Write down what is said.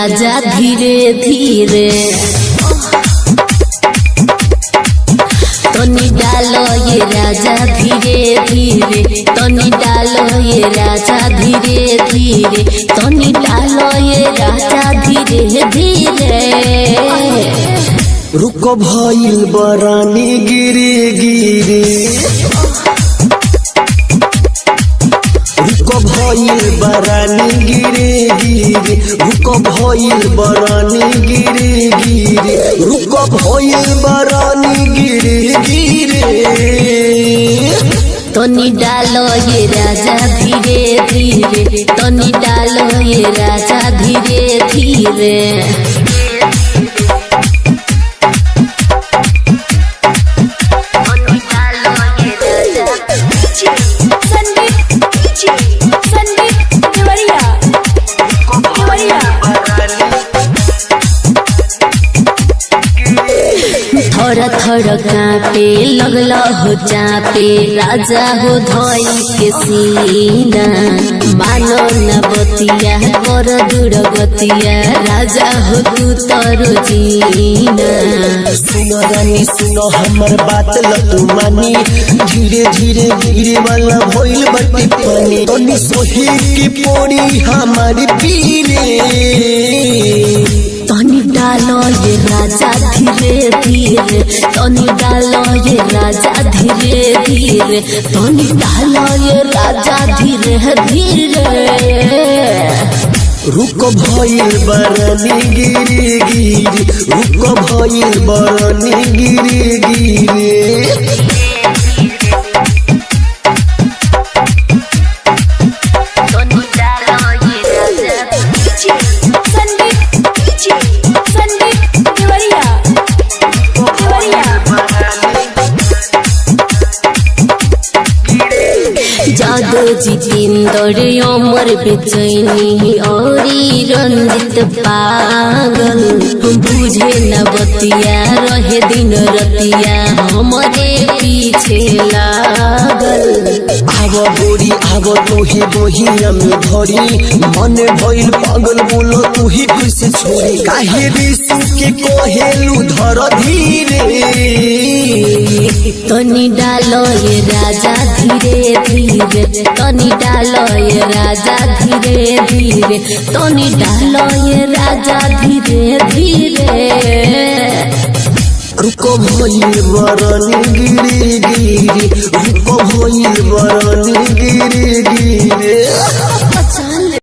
राजा धीरे धीरे तनी डालो ये राजा धीरे धीरे तनी डालो ये राजा धीरे धीरे तनी डालो ये राजा धीरे धीरे। रुको भइल बरानी गिरे गिरे रुको भइल बरानी गिरे गिरे रुको भइल बरानी गिरे गिरे रुको भइल बरानी गिरे गिरे। तनी डालो ये राजा धीरे धीरे तनी डालो ये राजा धीरे धीरे। थोड़ा थोड़ा कांपे लगला हो चापे राजा हो धोई के सीना मानो न बतिया कर दूर गतिया राजा हो तू तरो जीना। सुनो रानी सुनो हमर बात लतू मानी धीरे धीरे गिरे वाला भइल बटी पानी तनी सोही की पोड़ी हमारी पीरे। तनी डालो ये राजा धीरे धीरे तनी डालो ये राजा धीरे धीरे तनी डालो ये राजा धीरे धीरे। रुको भइल बरानी गिरे गिरे रुको भइल बरानी गिरे गिरे। जादू जितेंद्र अमर बेचैनी औरी रंजित पागल बुझे न बतिया रहे दिन रतिया हमारे पीछे लागल। आवा गोरी आवा तोहे बोहिया में धरी मन भइल पागल बोलो तू ही कैसे छोड़ी काहे रिसु के कोहेलू धर धीरे। तनी डालो ये राजा धीरे धीरे तनी डालो ये राजा धीरे धीरे तनी डालो ये राजा धीरे धीरे। रुको भइल बरानी गिरे गिरे रुको भइल बरानी